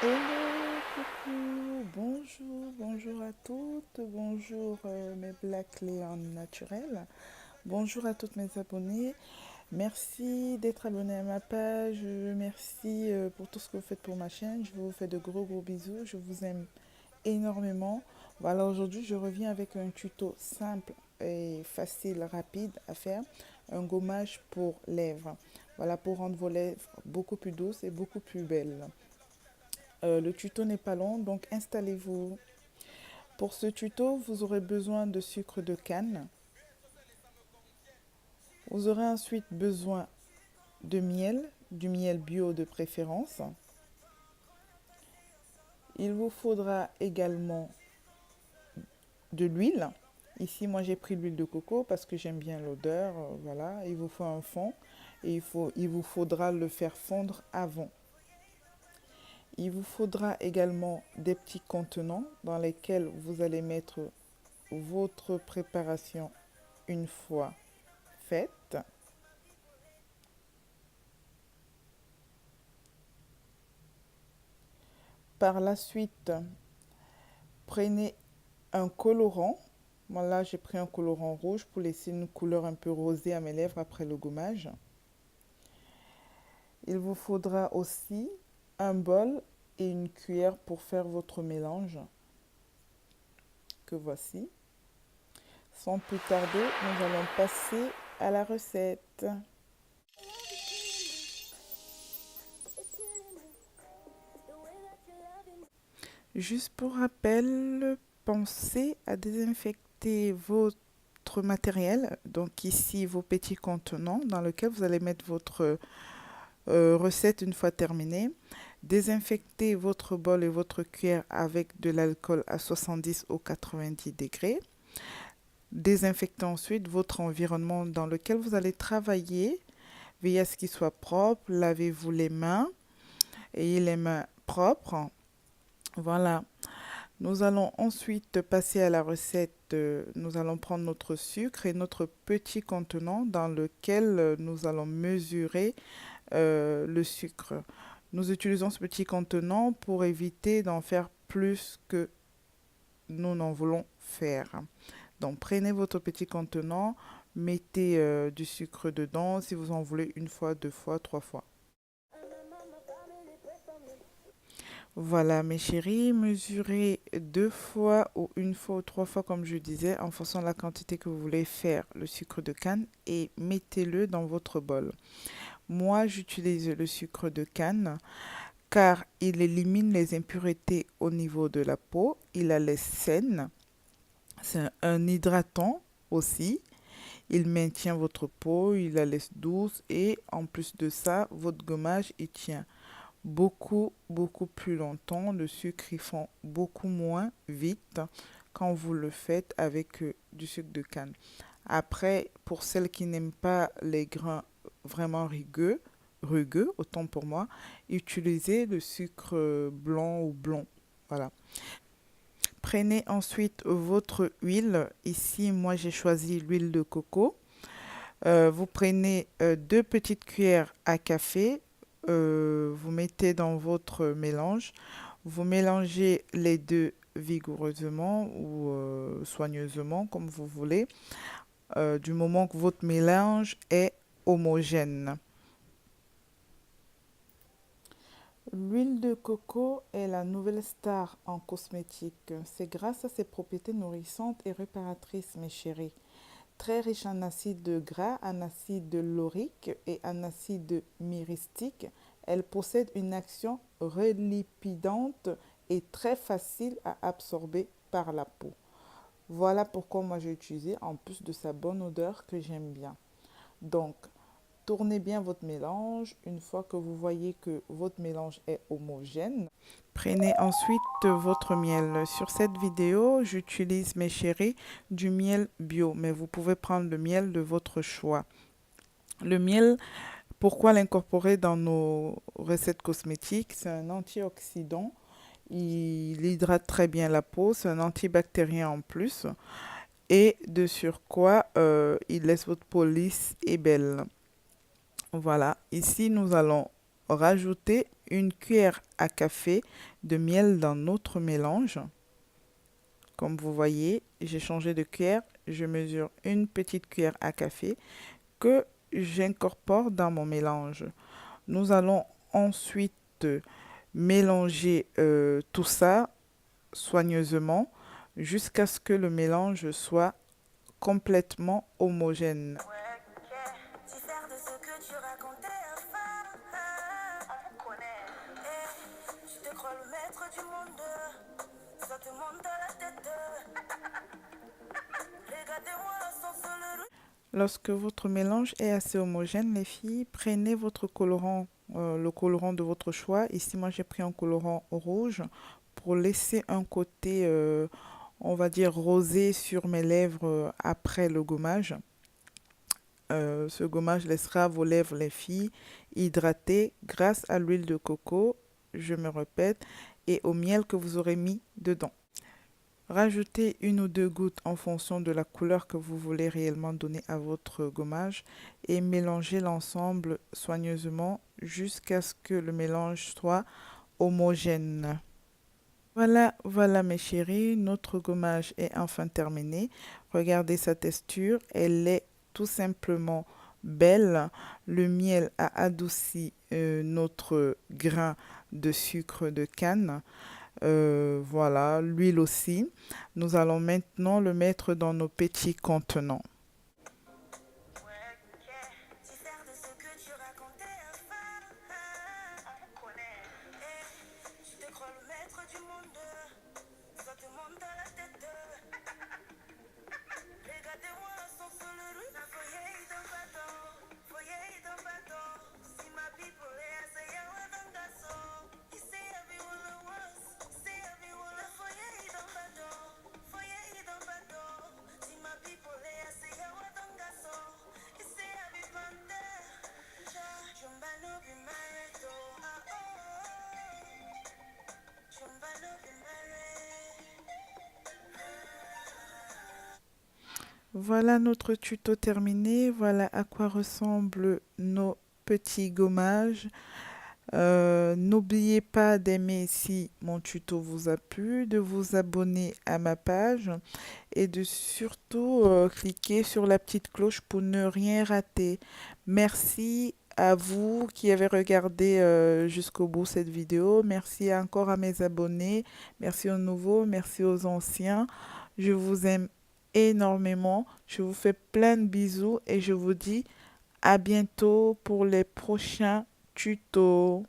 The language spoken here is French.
Hello, coucou, bonjour à toutes, bonjour mes Black Léon naturels, bonjour à toutes mes abonnés, merci d'être abonnés à ma page, merci pour tout ce que vous faites pour ma chaîne, je vous fais de gros bisous, je vous aime énormément. Voilà, aujourd'hui je reviens avec un tuto simple et facile, rapide à faire, un gommage pour lèvres, voilà, pour rendre vos lèvres beaucoup plus douces et beaucoup plus belles. Le tuto n'est pas long, donc installez-vous. Pour ce tuto, vous aurez besoin de sucre de canne. Vous aurez ensuite besoin de miel, du miel bio de préférence. Il vous faudra également de l'huile. Ici, moi, j'ai pris l'huile de coco parce que j'aime bien l'odeur. Voilà, il vous faut un fond et il vous faudra le faire fondre avant. Il vous faudra également des petits contenants dans lesquels vous allez mettre votre préparation une fois faite. Par la suite, prenez un colorant. Moi là, j'ai pris un colorant rouge pour laisser une couleur un peu rosée à mes lèvres après le gommage. Il vous faudra aussi un bol et une cuillère pour faire votre mélange que voici. Sans plus tarder, nous allons passer à la recette. Juste pour rappel, pensez à désinfecter votre matériel. Donc ici, vos petits contenants dans lesquels vous allez mettre votre recette une fois terminée. Désinfectez votre bol et votre cuillère avec de l'alcool à 70 ou 90 degrés. Désinfectez ensuite votre environnement dans lequel vous allez travailler. Veillez à ce qu'il soit propre. Lavez-vous les mains. Ayez les mains propres. Voilà. Nous allons ensuite passer à la recette. Nous allons prendre notre sucre et notre petit contenant dans lequel nous allons mesurer le sucre. Nous utilisons ce petit contenant pour éviter d'en faire plus que nous n'en voulons faire. Donc prenez votre petit contenant, mettez du sucre dedans si vous en voulez une fois, deux fois, trois fois. Voilà mes chéris, mesurez deux fois ou une fois ou trois fois comme je disais en fonction de la quantité que vous voulez faire le sucre de canne et mettez-le dans votre bol. Moi j'utilise le sucre de canne car il élimine les impuretés au niveau de la peau, il la laisse saine, c'est un hydratant aussi, il maintient votre peau, il la laisse douce et en plus de ça, votre gommage il tient beaucoup plus longtemps. Le sucre il fond beaucoup moins vite quand vous le faites avec du sucre de canne. Après, pour celles qui n'aiment pas les grains vraiment rugueux, autant pour moi, utilisez le sucre blanc ou blond. Voilà. Prenez ensuite votre huile. Ici, moi, j'ai choisi l'huile de coco. Vous prenez deux petites cuillères à café. Vous mettez dans votre mélange. Vous mélangez les deux vigoureusement ou soigneusement, comme vous voulez, du moment que votre mélange est homogène. L'huile de coco est la nouvelle star en cosmétique. C'est grâce à ses propriétés nourrissantes et réparatrices, mes chéris. Très riche en acide gras, en acide laurique et en acide myristique, elle possède une action relipidante et très facile à absorber par la peau. Voilà pourquoi moi j'ai utilisé, en plus de sa bonne odeur que j'aime bien. Donc, tournez bien votre mélange. Une fois que vous voyez que votre mélange est homogène, prenez ensuite votre miel. Sur cette vidéo, j'utilise, mes chéris, du miel bio, mais vous pouvez prendre le miel de votre choix. Le miel, pourquoi l'incorporer dans nos recettes cosmétiques? C'est un antioxydant. Il hydrate très bien la peau. C'est un antibactérien en plus. Et de surcroît, il laisse votre peau lisse et belle. Voilà, ici nous allons rajouter une cuillère à café de miel dans notre mélange. Comme vous voyez, j'ai changé de cuillère, je mesure une petite cuillère à café que j'incorpore dans mon mélange. Nous allons ensuite mélanger tout ça soigneusement jusqu'à ce que le mélange soit complètement homogène. Lorsque votre mélange est assez homogène, les filles, prenez votre colorant, le colorant de votre choix. Ici, moi, j'ai pris un colorant rouge pour laisser un côté, on va dire, rosé sur mes lèvres après le gommage. Ce gommage laissera vos lèvres, les filles, hydratées grâce à l'huile de coco, je me répète, et au miel que vous aurez mis dedans. Rajoutez une ou deux gouttes en fonction de la couleur que vous voulez réellement donner à votre gommage et mélangez l'ensemble soigneusement jusqu'à ce que le mélange soit homogène. Voilà mes chéris, notre gommage est enfin terminé. Regardez sa texture, elle est tout simplement belle. Le miel a adouci notre grain de sucre de canne. Voilà, l'huile aussi. Nous allons maintenant le mettre dans nos petits contenants. Voilà notre tuto terminé. Voilà à quoi ressemblent nos petits gommages. N'oubliez pas d'aimer si mon tuto vous a plu, de vous abonner à ma page et de surtout cliquer sur la petite cloche pour ne rien rater. Merci à vous qui avez regardé jusqu'au bout cette vidéo. Merci encore à mes abonnés. Merci aux nouveaux, merci aux anciens. Je vous aime énormément. Je vous fais plein de bisous et je vous dis à bientôt pour les prochains tutos.